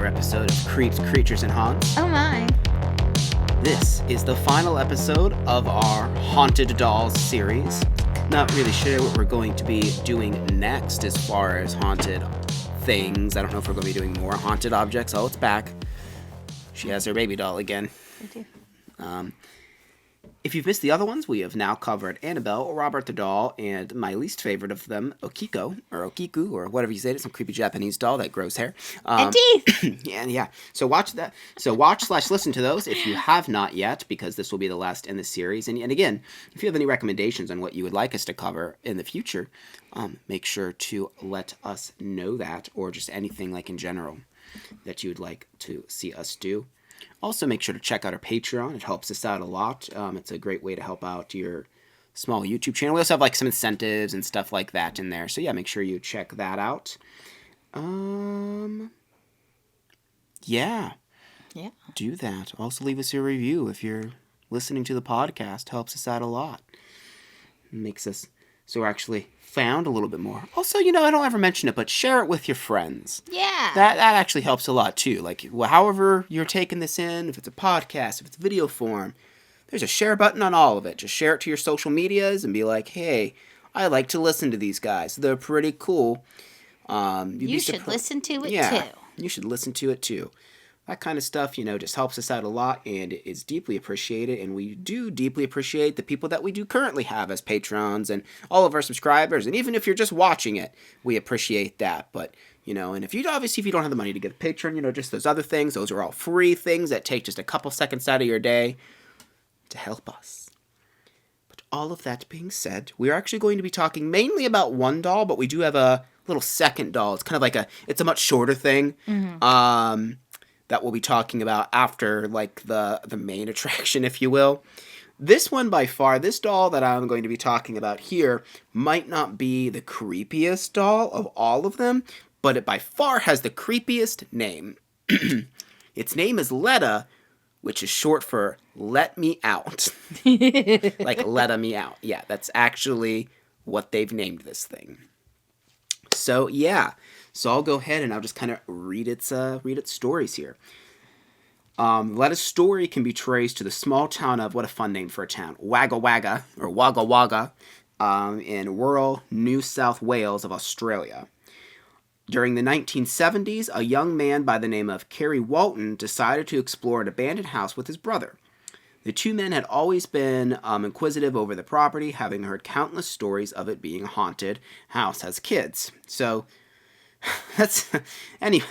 another episode of Creeps, Creatures, and Haunts. Oh my. This is the final episode of our Haunted Dolls series. Not really sure what we're going to be doing next as far as haunted things. I don't know if we're going to be doing more haunted objects. Oh, it's back. She has her baby doll again. I do. If you've missed the other ones, we have now covered Annabelle, Robert the Doll, and my least favorite of them, Okiku, or whatever you say. It's some creepy Japanese doll that grows hair. And teeth! Yeah. So watch/listen to those if you have not yet, because this will be the last in the series. And again, if you have any recommendations on what you would like us to cover in the future, make sure to let us know that, or just anything like in general that you would like to see us do. Also, make sure to check out our Patreon. It helps us out a lot. It's a great way to help out your small YouTube channel. We also have like some incentives and stuff like that in there. So yeah, make sure you check that out. Yeah. Do that. Also, leave us a review if you're listening to the podcast. Helps us out a lot. Makes us so we're actually found a little bit more. Also, I don't ever mention it, but share it with your friends. Yeah. That actually helps a lot, too. Like, however you're taking this in, if it's a podcast, if it's video form, there's a share button on all of it. Just share it to your social medias and be like, hey, I like to listen to these guys. They're pretty cool. You should listen to it, too. You should listen to it, too. That kind of stuff, just helps us out a lot, and it is deeply appreciated, and we do deeply appreciate the people that we do currently have as patrons and all of our subscribers, and even if you're just watching it, we appreciate that. But, and if you don't have the money to get a patron, just those other things, those are all free things that take just a couple seconds out of your day to help us. But all of that being said, we're actually going to be talking mainly about one doll, but we do have a little second doll. It's kind of like it's a much shorter thing. Mm-hmm. That we'll be talking about after, like, the main attraction, if you will. This one, by far, this doll that I'm going to be talking about here might not be the creepiest doll of all of them, but it by far has the creepiest name. Its name is Letta, which is short for Let Me Out. Like, Letta Me Out. Yeah, that's actually what they've named this thing. So, yeah. So I'll go ahead and I'll just kind of read its stories here. Letta's story can be traced to the small town of, what a fun name for a town, Wagga Wagga, or Wagga Wagga, in rural New South Wales of Australia. During the 1970s, a young man by the name of Kerry Walton decided to explore an abandoned house with his brother. The two men had always been inquisitive over the property, having heard countless stories of it being a haunted house as kids. So anyway,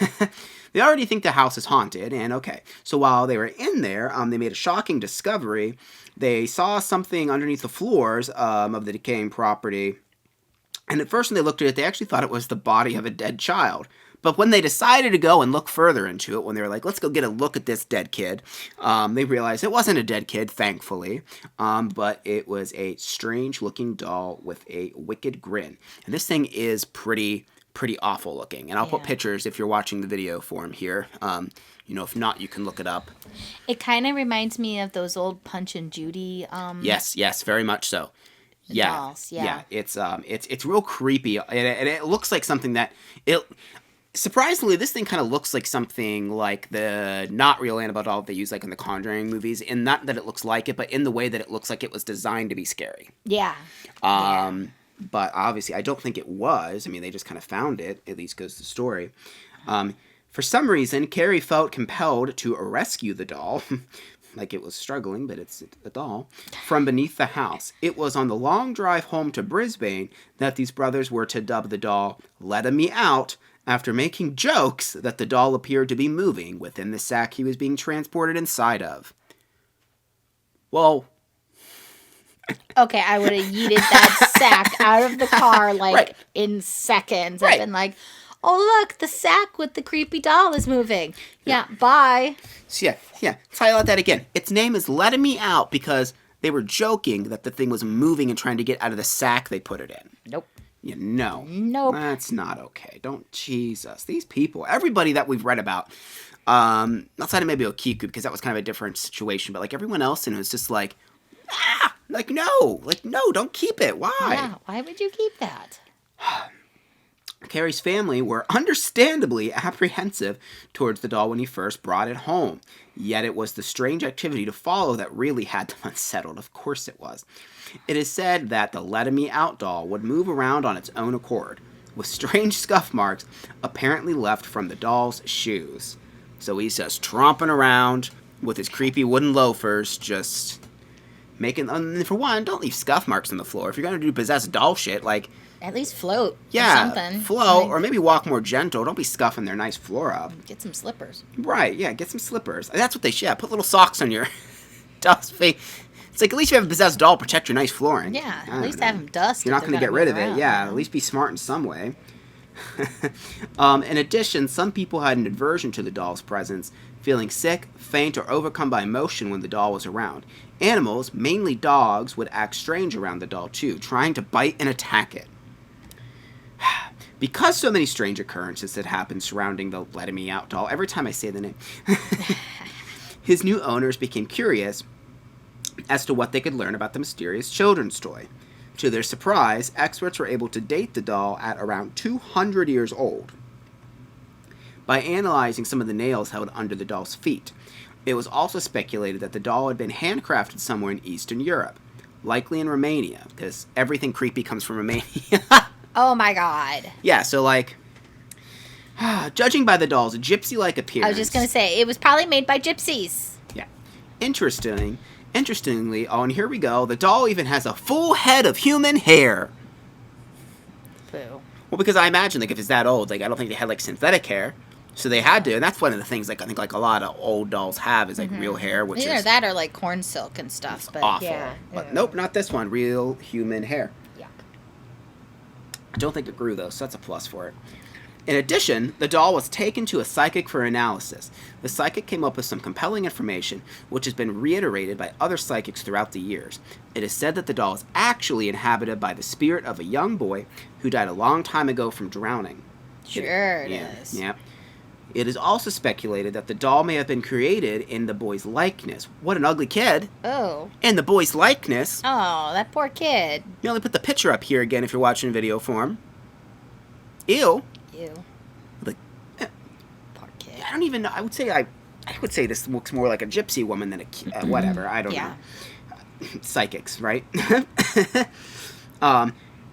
they already think the house is haunted, and okay. So while they were in there, they made a shocking discovery. They saw something underneath the floors of the decaying property, and at first when they looked at it, they actually thought it was the body of a dead child. But when they decided to go and look further into it, when they were like, let's go get a look at this dead kid, they realized it wasn't a dead kid, thankfully, but it was a strange-looking doll with a wicked grin. And this thing is pretty awful looking. And I'll put pictures if you're watching the video form here. If not, you can look it up. It kind of reminds me of those old Punch and Judy. Yes, very much so. Dolls, it's real creepy, and it looks like something that surprisingly, this thing kind of looks like something like the not real Annabelle doll they use like in the Conjuring movies, and not that it looks like it, but in the way that it looks like it was designed to be scary. Yeah. But obviously, I don't think it was. I mean, they just kind of found it, at least goes the story. For some reason, Carrie felt compelled to rescue the doll, like it was struggling, but it's a doll, from beneath the house. It was on the long drive home to Brisbane that these brothers were to dub the doll Letta Me Out, after making jokes that the doll appeared to be moving within the sack he was being transported inside of. Well... Okay, I would have yeeted that sack out of the car in seconds. I've been like, oh look, the sack with the creepy doll is moving. Yeah, bye. So yeah. Try out that again. Its name is Let Me Out because they were joking that the thing was moving and trying to get out of the sack they put it in. Nope. Yeah, no. Nope. That's not okay. Don't, Jesus. These people, everybody that we've read about, outside of maybe Okiku, because that was kind of a different situation, but like everyone else, and it was just like, no, don't keep it. Why? Yeah, why would you keep that? Carrie's family were understandably apprehensive towards the doll when he first brought it home. Yet it was the strange activity to follow that really had them unsettled. Of course it was. It is said that the Let Me Out doll would move around on its own accord, with strange scuff marks apparently left from the doll's shoes. So he's just tromping around with his creepy wooden loafers, just making... for one, don't leave scuff marks on the floor. If you're going to do possessed doll shit, like... At least float. Yeah, or something. float, or maybe walk more gentle. Don't be scuffing their nice floor up. Get some slippers. Right, yeah, get some slippers. That's what they should. Yeah, put little socks on your doll's feet. It's like, at least if you have a possessed doll, protect your nice flooring. Yeah, at least have them dust. You're not going to get rid of it. Yeah, at least be smart in some way. In addition, some people had an aversion to the doll's presence, feeling sick, faint, or overcome by emotion when the doll was around. Animals, mainly dogs, would act strange around the doll too, trying to bite and attack it. Because so many strange occurrences had happened surrounding the Let Me Out doll, every time I say the name, his new owners became curious as to what they could learn about the mysterious children's toy. To their surprise, experts were able to date the doll at around 200 years old by analyzing some of the nails held under the doll's feet. It was also speculated that the doll had been handcrafted somewhere in Eastern Europe, likely in Romania, because everything creepy comes from Romania. Oh my god. Yeah, so like, judging by the doll's gypsy-like appearance... I was just going to say, it was probably made by gypsies. Yeah. Interestingly, oh, and here we go, the doll even has a full head of human hair. Boo. Well, because I imagine, like, if it's that old, like, I don't think they had, like, synthetic hair. So they had to, and that's one of the things, like, I think, like, a lot of old dolls have is, like, real hair, which Either is... that or, like, corn silk and stuff, but awful. yeah. But nope, not this one. Real human hair. Yuck. I don't think it grew, though, so that's a plus for it. In addition, the doll was taken to a psychic for analysis. The psychic came up with some compelling information, which has been reiterated by other psychics throughout the years. It is said that the doll is actually inhabited by the spirit of a young boy who died a long time ago from drowning. Sure it is. Yeah. It is also speculated that the doll may have been created in the boy's likeness. What an ugly kid. Oh. In the boy's likeness. Oh, that poor kid. You only put the picture up here again if you're watching video form. Ew. Ew. Like, Poor kid. I don't even know. I would say this looks more like a gypsy woman than a whatever. I don't know. Psychics, right?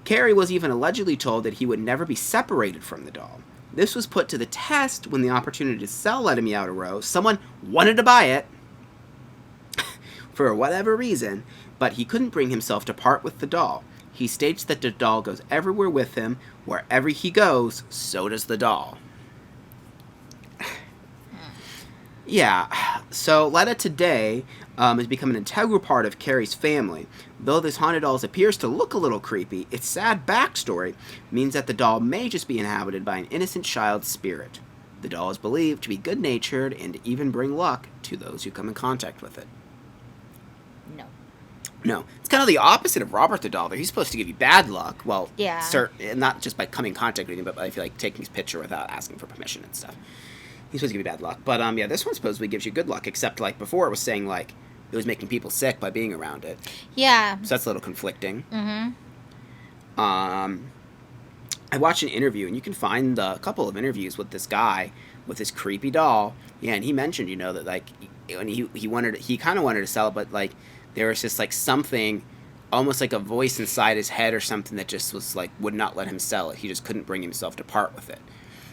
Carrie was even allegedly told that he would never be separated from the doll. This was put to the test when the opportunity to sell Let Me Out arose. Someone wanted to buy it for whatever reason, but he couldn't bring himself to part with the doll. He states that the doll goes everywhere with him. Wherever he goes, so does the doll. Yeah, so Letta today has become an integral part of Carrie's family. Though this haunted doll appears to look a little creepy, its sad backstory means that the doll may just be inhabited by an innocent child's spirit. The doll is believed to be good-natured and even bring luck to those who come in contact with it. No. It's kind of the opposite of Robert the doll. He's supposed to give you bad luck. Well, yeah. Not just by coming in contact with him, but by like taking his picture without asking for permission and stuff. He's supposed to give you bad luck. But yeah, this one supposedly gives you good luck, except like before it was saying like it was making people sick by being around it. Yeah. So that's a little conflicting. Mm-hmm. I watched an interview, and you can find a couple of interviews with this guy with this creepy doll. Yeah, and he mentioned, that like when he kind of wanted to sell it, but like there was just like something, almost like a voice inside his head or something that just was like would not let him sell it. He just couldn't bring himself to part with it.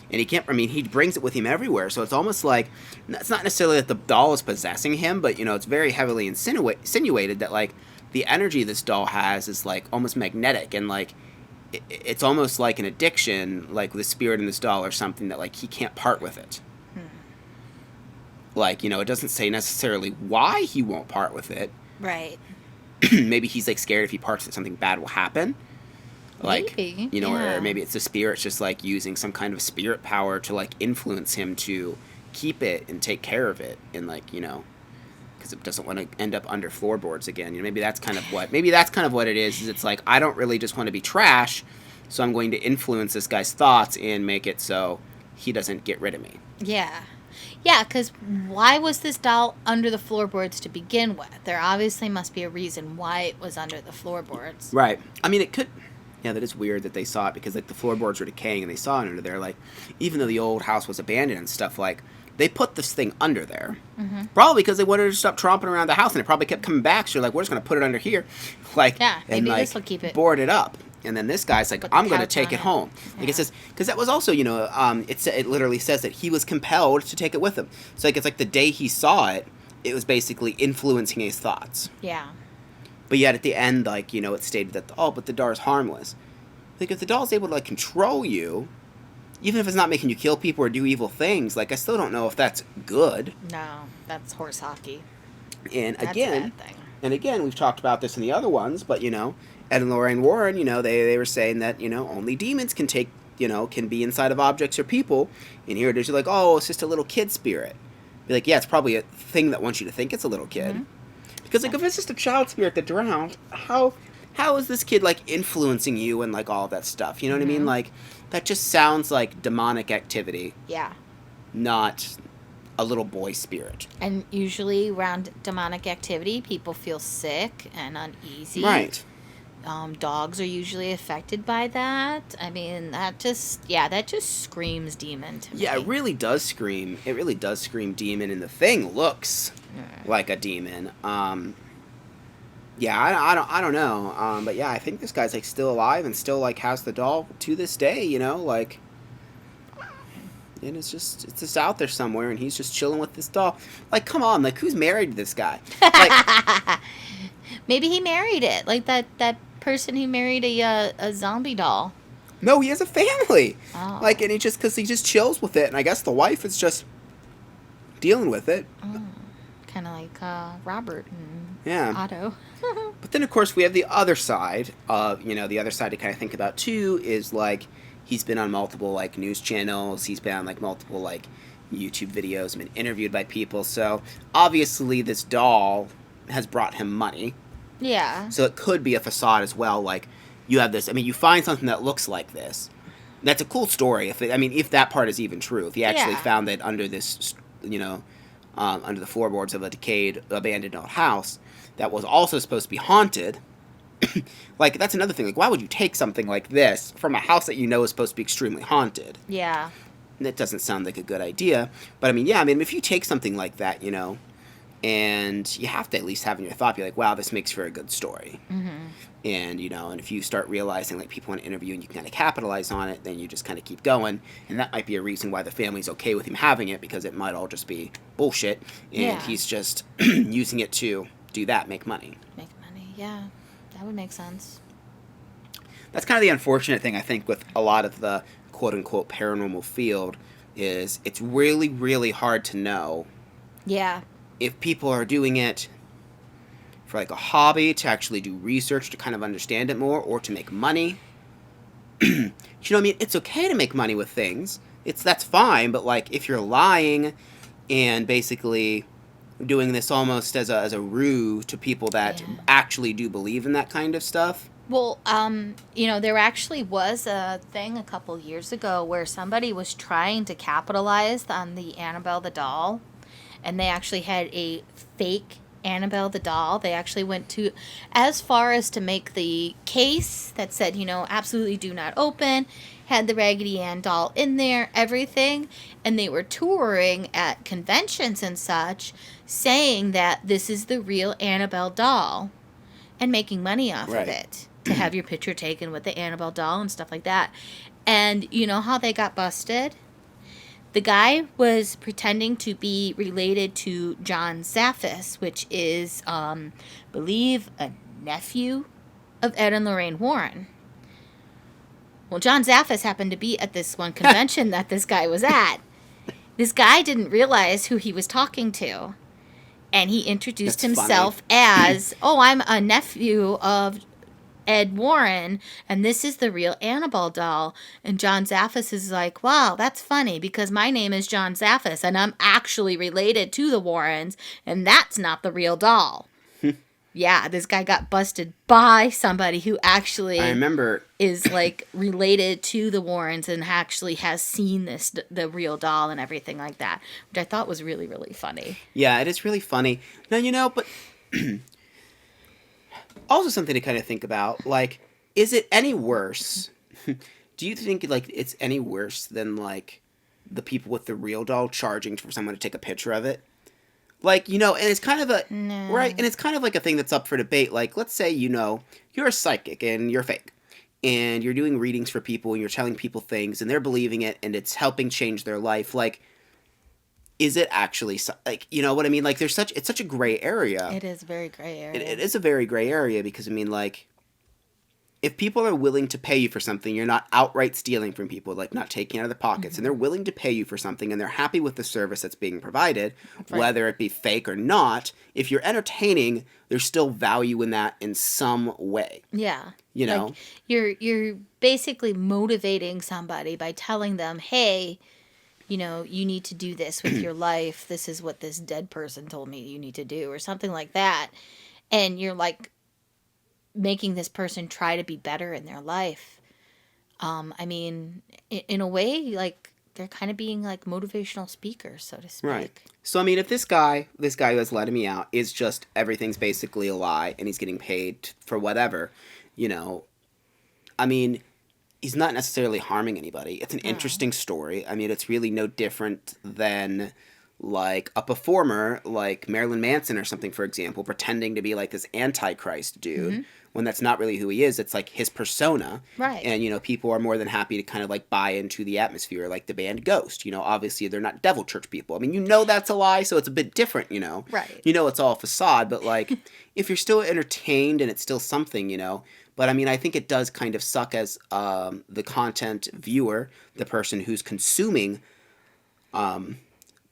And he brings it with him everywhere, so it's almost like, it's not necessarily that the doll is possessing him, but, it's very heavily insinuated that, like, the energy this doll has is, like, almost magnetic, and, like, it's almost like an addiction, like, the spirit in this doll or something that, like, he can't part with it. Like, it doesn't say necessarily why he won't part with it. Right. Maybe he's, like, scared if he parts that something bad will happen. Like, maybe. Or maybe it's the spirit's just, like, using some kind of spirit power to, like, influence him to keep it and take care of it. And, like, because it doesn't want to end up under floorboards again. Maybe that's kind of what it is it's like, I don't really just want to be trash, so I'm going to influence this guy's thoughts and make it so he doesn't get rid of me. Yeah. Yeah, because why was this doll under the floorboards to begin with? There obviously must be a reason why it was under the floorboards. Right. I mean, it could... Yeah, that is weird that they saw it because like the floorboards were decaying and they saw it under there. Like, even though the old house was abandoned and stuff, like they put this thing under there, probably because they wanted to stop tromping around the house, and it probably kept coming back. So they're like, we're just gonna put it under here, like, Yeah, and maybe like this will keep it. board it up. And then this guy's like, Put the I'm gonna couch take on it it. home. Like Yeah. it says, because that was also, you know, it literally says that he was compelled to take it with him. So like it's like the day he saw it, it was basically influencing his thoughts. Yeah. But yet at the end, like, you know, it stated that, but the doll is harmless. Like, if the doll's able to, like, control you, even if it's not making you kill people or do evil things, like, I still don't know if that's good. No, that's horse hockey. And That's again, a bad thing. we've talked about this in the other ones, but, you know, Ed and Lorraine Warren, you know, they were saying that, you know, only demons can take, you know, can be inside of objects or people. And here it is, you're like, oh, it's just a little kid spirit. Be like, yeah, it's probably a thing that wants you to think it's a little kid. Mm-hmm. Because, like, if it's just a child spirit that drowned, how is this kid, like, influencing you and, like, all of that stuff? You know what I mean? Like, that just sounds like demonic activity, Yeah. not a little boy spirit. And usually around demonic activity, people feel sick and uneasy. Right. Dogs are usually affected by that. I mean, that just screams demon to me. Yeah, it really does scream. It really does scream demon, and the thing looks like a demon. Yeah, I don't know. But yeah, I think this guy's like still alive and still like has the doll to this day. You know, like, and it's just out there somewhere, and he's just chilling with this doll. Like, come on, like who's married to this guy? Like, Maybe he married it, like that person who married a zombie doll. no, he has a family. Oh. Like, and because he just chills with it, and I guess the wife is just dealing with it. Kind of like Robert and Yeah. Otto. But then, of course, we have the other side of, you know, the other side to kind of think about, too, is, like, he's been on multiple, like, news channels. He's been on, like, multiple, like, YouTube videos, been interviewed by people. So, obviously, this doll has brought him money. Yeah. So, it could be a facade as well. Like, you have this, I mean, you find something that looks like this. That's a cool story. If that part is even true. If he actually Yeah. found it under this, you know, under the floorboards of a decayed, abandoned old house that was also supposed to be haunted. Like, that's another thing. Like, why would you take something like this from a house that you know is supposed to be extremely haunted? Yeah. And that doesn't sound like a good idea. But, I mean, yeah, if you take something like that, you know, and you have to at least have in your thought, be like, wow, this makes for a good story. Mm-hmm. And, you know, and if you start realizing, like, people want to interview and you can kind of capitalize on it, then you just kind of keep going. And that might be a reason why the family's okay with him having it, because it might all just be bullshit. And Yeah. he's just using it to do that, make money. Make money. Yeah. That would make sense. That's kind of the unfortunate thing, I think, with a lot of the quote-unquote paranormal field, is it's really, really hard to know Yeah. if people are doing it for, like, a hobby, to actually do research, to kind of understand it more, or to make money. You know what I mean? It's okay to make money with things. That's fine, but, like, if you're lying and basically doing this almost as a ruse to people that Yeah. actually do believe in that kind of stuff. Well, you know, there actually was a thing a couple years ago where somebody was trying to capitalize on the Annabelle the doll, and they actually had a fake Annabelle the doll. They actually went to as far as to make the case that said, you know, absolutely do not open, had the Raggedy Ann doll in there, everything, and they were touring at conventions and such, saying that this is the real Annabelle doll, and making money off Right. of it, to have your picture taken with the Annabelle doll and stuff like that. And you know how they got busted? The guy was pretending to be related to John Zappas, which is, believe, a nephew of Ed and Lorraine Warren. Well, John Zappas happened to be at this one convention that this guy was at. This guy didn't realize who he was talking to. And he introduced That's himself as, oh, I'm a nephew of Ed Warren, and this is the real Annabelle doll. And John Zappas is like, wow, that's funny, because my name is John Zappas, and I'm actually related to the Warrens, and that's not the real doll. Yeah, this guy got busted by somebody who actually I remember is like related to the Warrens and actually has seen the real doll and everything like that, which I thought was really, really funny. Yeah, it is really funny. Now, you know, but also something to kind of think about, like, is it any worse? Do you think like it's any worse than like the people with the real doll charging for someone to take a picture of it? Like, and it's kind of a right, No. and it's kind of like a thing that's up for debate. Like, let's say you're a psychic and you're fake, and you're doing readings for people and you're telling people things and they're believing it and it's helping change their life. Like, is it actually like, you know what I mean? Like, it's such a gray area. It is a very gray area. It is a very gray area because I mean, like, if people are willing to pay you for something, you're not outright stealing from people, like not taking out of their pockets, and they're willing to pay you for something, and they're happy with the service that's being provided, Right. whether it be fake or not. If you're entertaining, there's still value in that in some way. Yeah. You know, Like, you're basically motivating somebody by telling them, hey, you need to do this with your life. This is what this dead person told me you need to do, or something like that. And you're like making this person try to be better in their life. I mean, in a way, like, they're kind of being like motivational speakers, so to speak. right? So I mean, if this guy who has letting me out is just everything's basically a lie, and he's getting paid for whatever, I mean, he's not necessarily harming anybody. It's an interesting story. I mean, it's really no different than like a performer like Marilyn Manson or something, for example, pretending to be like this antichrist dude when that's not really who he is. It's like his persona. Right. And, people are more than happy to kind of like buy into the atmosphere, like the band Ghost. Obviously they're not devil church people. I mean, that's a lie, so it's a bit different, Right. It's all facade, but like if you're still entertained and it's still something, But I mean, I think it does kind of suck as the content viewer, the person who's consuming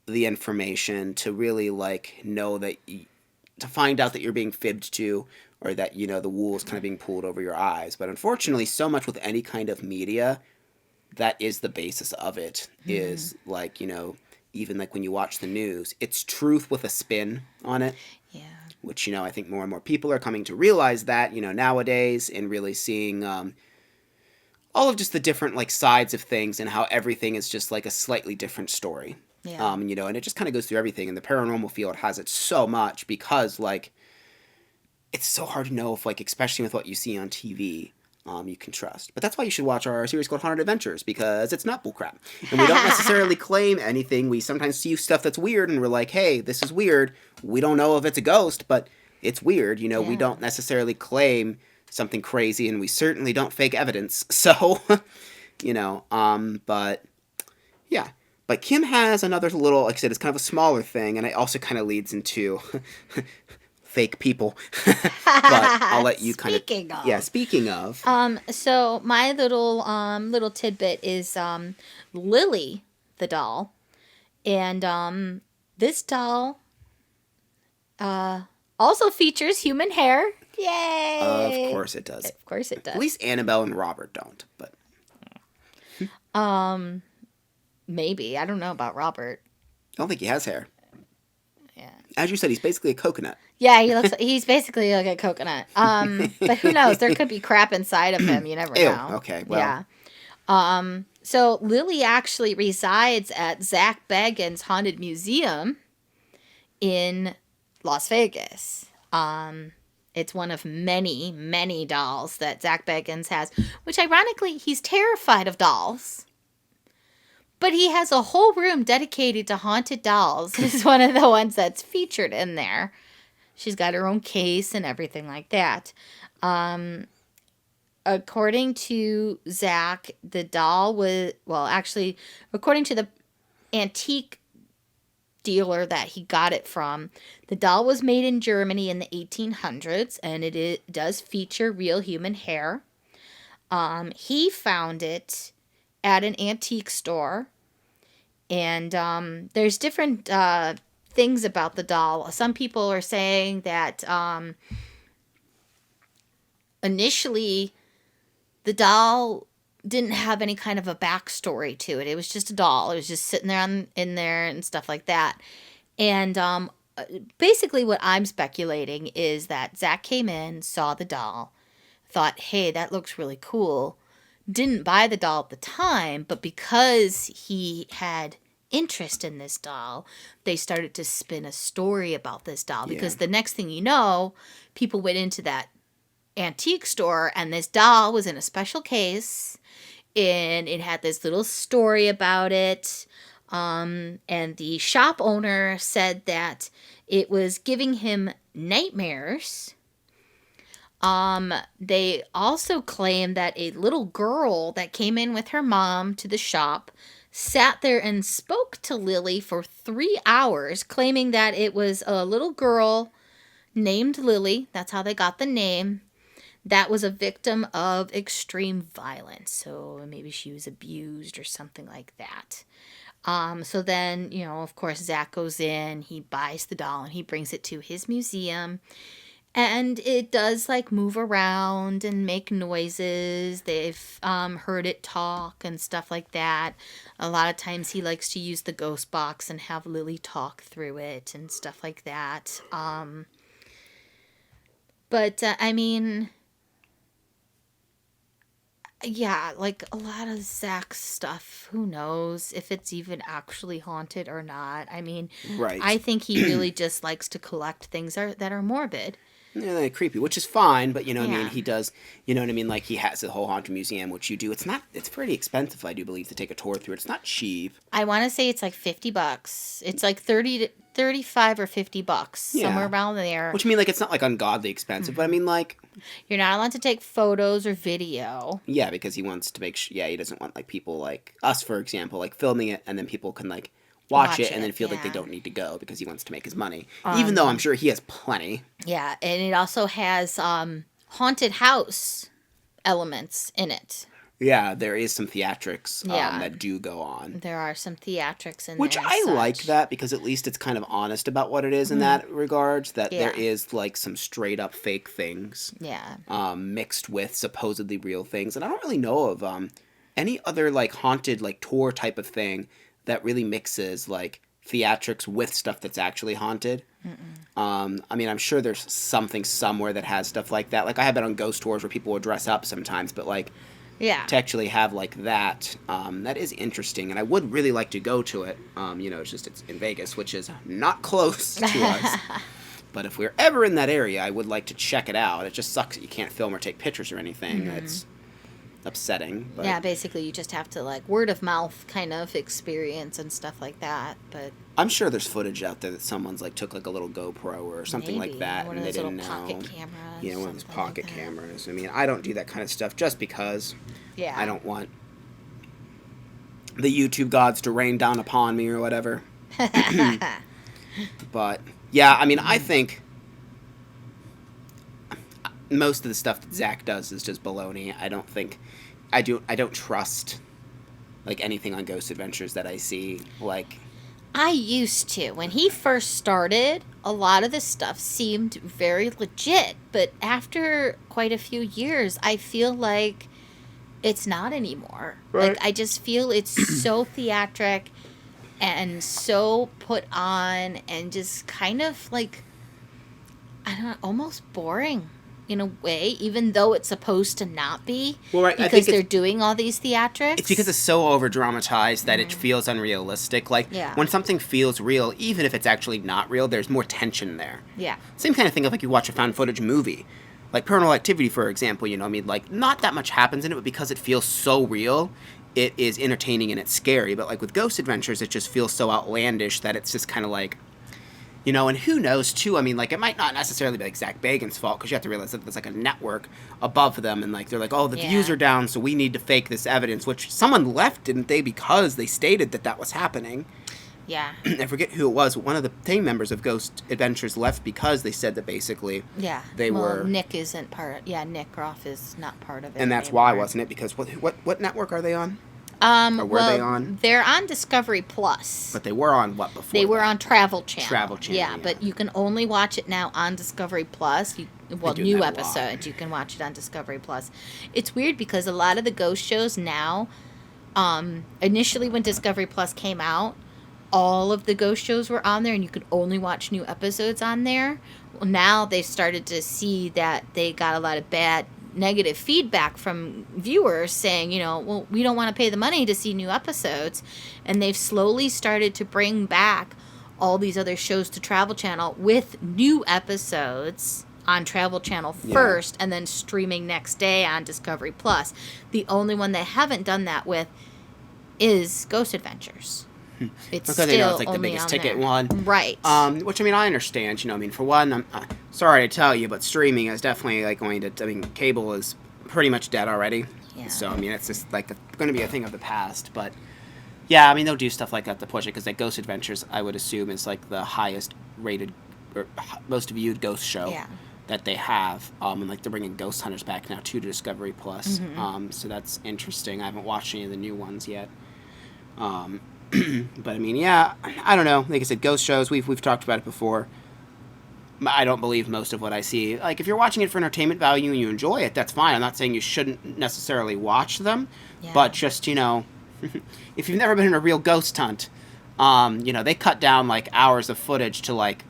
the information, to really like know that to find out that you're being fibbed to, or that the wool is kind of being pulled over your eyes. But unfortunately, so much with any kind of media, that is the basis of it. Is like even like when you watch the news, it's truth with a spin on it. Yeah. Which I think more and more people are coming to realize that nowadays, and really seeing all of just the different like sides of things and how everything is just like a slightly different story. Yeah. And it just kind of goes through everything. And the paranormal field has it so much because like it's so hard to know if like, especially with what you see on TV, you can trust. But that's why you should watch our series called Haunted Adventures, because it's not bullcrap. And we don't necessarily claim anything. We sometimes see stuff that's weird and we're like, hey, this is weird. We don't know if it's a ghost, but it's weird. We don't necessarily claim something crazy, and we certainly don't fake evidence. So, but yeah. But Kim has another little, like I said, it's kind of a smaller thing, and it also kind of leads into fake people. But I'll let you kind of. Speaking of. Yeah, speaking of. So my little tidbit is Lily the doll, and this doll also features human hair. Yay! Of course it does. Of course it does. At least Annabelle and Robert don't, but. Maybe. I don't know about Robert. I don't think he has hair. Yeah. As you said, he's basically a coconut. Yeah, he's basically like a coconut. But who knows? There could be crap inside of him. You never Ew. know. Okay. Well. Yeah. So Lily actually resides at Zach Baggins' Haunted Museum in Las Vegas. It's one of many, many dolls that Zach Baggins has, which ironically, he's terrified of dolls. But he has a whole room dedicated to haunted dolls. It's one of the ones that's featured in there. She's got her own case and everything like that. According to Zach, the doll was, well, actually, according to the antique dealer that he got it from, the doll was made in Germany in the 1800s, and it does feature real human hair. He found it at an antique store, and there's different things about the doll. Some people are saying that initially the doll didn't have any kind of a backstory to it. It was just a doll. It was just sitting there in there and stuff like that. And basically what I'm speculating is that Zach came in, saw the doll, thought, hey, that looks really cool. Didn't buy the doll at the time, but because he had interest in this doll, they started to spin a story about this doll. Because the next thing you know, people went into that antique store, and this doll was in a special case, and it had this little story about it. And the shop owner said that it was giving him nightmares. They also claim that a little girl that came in with her mom to the shop sat there and spoke to Lily for 3 hours, claiming that it was a little girl named Lily. That's how they got the name. That was a victim of extreme violence. So maybe she was abused or something like that. So then, of course, Zach goes in, he buys the doll, and he brings it to his museum. And it does, move around and make noises. They've heard it talk and stuff like that. A lot of times he likes to use the ghost box and have Lily talk through it and stuff like that. But yeah, a lot of Zach's stuff, who knows if it's even actually haunted or not. Right. I think he really just likes to collect things that are morbid. Yeah, they're creepy, which is fine, but Yeah. he does, he has the whole haunted museum, which you do. It's pretty expensive, I do believe, to take a tour through it. It's not cheap. I want to say it's $50. It's 30 to 35 or $50, somewhere around there. Which it's not ungodly expensive, but You're not allowed to take photos or video. yeah, because he wants to make sure, he doesn't want people like us, for example, filming it, and then people can watch it and then feel like they don't need to go because he wants to make his money. Even though I'm sure he has plenty. Yeah, and it also has haunted house elements in it. Yeah, there is some theatrics that do go on. There are some theatrics in Which there. I like that because at least it's kind of honest about what it is in that regards. That Yeah. there is some straight up fake things. Yeah. Mixed with supposedly real things. And I don't really know of any other haunted tour type of thing that really mixes theatrics with stuff that's actually haunted. I'm sure there's something somewhere that has stuff like that. I have been on ghost tours where people will dress up sometimes, but Yeah. to actually have that, that is interesting, and I would really like to go to it. It's in Vegas, which is not close to us. But if we're ever in that area, I would like to check it out. It just sucks that you can't film or take pictures or anything. That's upsetting. But Yeah, basically you just have to word of mouth kind of experience and stuff like that. But I'm sure there's footage out there that someone's took a little GoPro or something maybe like that, one and of they those didn't little know. pocket cameras. Yeah, one of those something like pocket that. cameras. I don't do that kind of stuff just because Yeah. I don't want the YouTube gods to rain down upon me or whatever. But yeah, I think most of the stuff that Zach does is just baloney. I don't trust anything on Ghost Adventures that I see. I used to. When he first started, a lot of the stuff seemed very legit. But after quite a few years, I feel like it's not anymore. Right. I just feel it's so theatric and so put on and just kind of I don't know, almost boring in a way, even though it's supposed to not be. Well, right, I because think they're doing all these theatrics. It's because it's so over dramatized that it feels unrealistic. Yeah. When something feels real, even if it's actually not real, there's more tension there. Yeah. Same kind of thing if you watch a found footage movie. Paranormal Activity, for example, not that much happens in it, but because it feels so real, it is entertaining and it's scary. But with Ghost Adventures, it just feels so outlandish that it's just kind of and who knows, too, it might not necessarily be Zach Baggins' fault, because you have to realize that there's a network above them, and they're oh, the views are down, so we need to fake this evidence, which someone left, didn't they, because they stated that was happening. Yeah. I forget who it was. One of the team members of Ghost Adventures left because they said that basically they were... Nick isn't part of... Yeah, Nick Groff is not part of it And that's anymore. why, wasn't it? Because what network are they on? Or were they on? They're on Discovery Plus. But they were on what before? They were on Travel Channel. Travel Channel, Yeah, yeah. but you can only watch it now on Discovery Plus. New that a lot. episodes. You can watch it on Discovery Plus. It's weird because a lot of the ghost shows now, initially when Discovery Plus came out, all of the ghost shows were on there and you could only watch new episodes on there. Well, now they've started to see that they got a lot of negative feedback from viewers saying, well, we don't want to pay the money to see new episodes. And they've slowly started to bring back all these other shows to Travel Channel with new episodes on Travel Channel first and then streaming next day on Discovery Plus. The only one they haven't done that with is Ghost Adventures. It's because still they know it's like the only biggest on ticket there. one. Right. Which, I mean, I understand, you know, I mean, for one, I'm sorry to tell you, but streaming is definitely, like, going to, I mean, cable is pretty much dead already. Yeah. So, I mean, it's just, like, going to be a thing of the past, but, yeah, I mean, they'll do stuff like that to push it, because, like, Ghost Adventures, I would assume, is, like, the highest rated, or most viewed ghost show that they have, and, like, they're bringing Ghost Hunters back now, too, to Discovery Plus, so that's interesting. I haven't watched any of the new ones yet. But I mean, yeah, I don't know. Like I said, ghost shows, we've talked about it before. I don't believe most of what I see. Like, if you're watching it for entertainment value and you enjoy it, that's fine. I'm not saying you shouldn't necessarily watch them, but just, you know, if you've never been in a real ghost hunt, you know, they cut down, like, hours of footage to, like,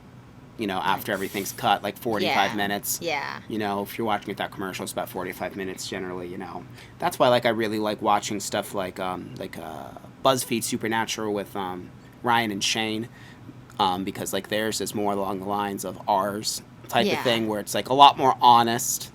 you know, after everything's cut, like 45 minutes. Yeah. You know, if you're watching it without commercial, it's about 45 minutes generally, you know. That's why, like, I really like watching stuff like BuzzFeed Supernatural with Ryan and Shane, because, like, theirs is more along the lines of ours type of thing, where it's, like, a lot more honest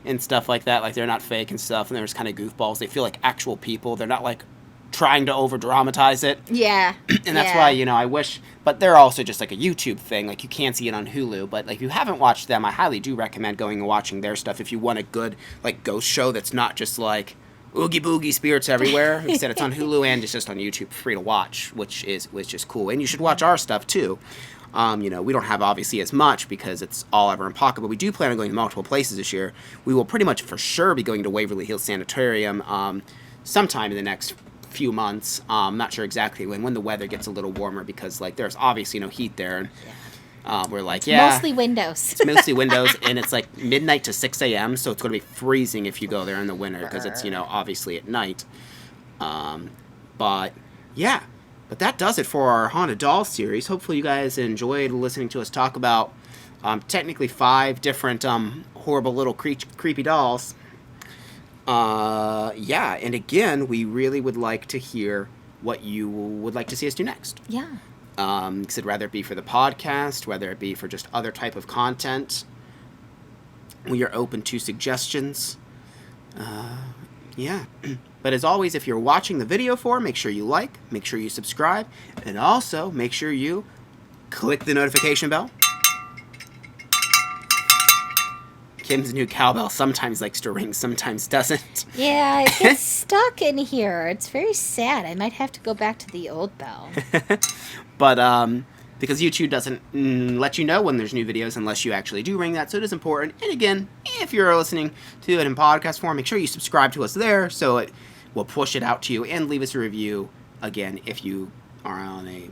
and stuff like that. Like, they're not fake and stuff, and they're just kind of goofballs. They feel like actual people. They're not, like, trying to over-dramatize it. Yeah. And that's why, you know, I wish... But they're also just, like, a YouTube thing. Like, you can't see it on Hulu. But, like, if you haven't watched them, I highly do recommend going and watching their stuff if you want a good, like, ghost show that's not just, like, oogie boogie spirits everywhere. Like I said, it's on Hulu and it's just on YouTube, free to watch, which is just cool. And you should watch our stuff, too. You know, we don't have, obviously, as much because it's all ever in pocket, but we do plan on going to multiple places this year. We will pretty much for sure be going to Waverly Hills Sanitarium sometime in the next few months. I'm not sure exactly when the weather gets a little warmer because, like, there's obviously no heat there. And we're like, mostly windows. It's mostly windows, and it's like midnight to 6 a.m., so it's going to be freezing if you go there in the winter because it's, you know, obviously at night. But, yeah. But that does it for our Haunted Doll series. Hopefully you guys enjoyed listening to us talk about technically 5 different horrible little creepy dolls. Yeah, and again, we really would like to hear what you would like to see us do next. Yeah. Because whether it be for the podcast, whether it be for just other type of content, we are open to suggestions. Yeah. But as always, if you're watching the video make sure you like, make sure you subscribe, and also make sure you click the notification bell. Kim's new cowbell sometimes likes to ring, sometimes doesn't. Yeah, it gets stuck in here. It's very sad. I might have to go back to the old bell. But, because YouTube doesn't let you know when there's new videos unless you actually do ring that, so it is important. And again, if you're listening to it in podcast form, make sure you subscribe to us there so it will push it out to you, and leave us a review, again, if you are on a,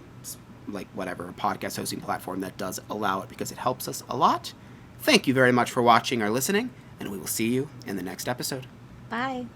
like, whatever, podcast hosting platform that does allow it, because it helps us a lot. Thank you very much for watching or listening, and we will see you in the next episode. Bye.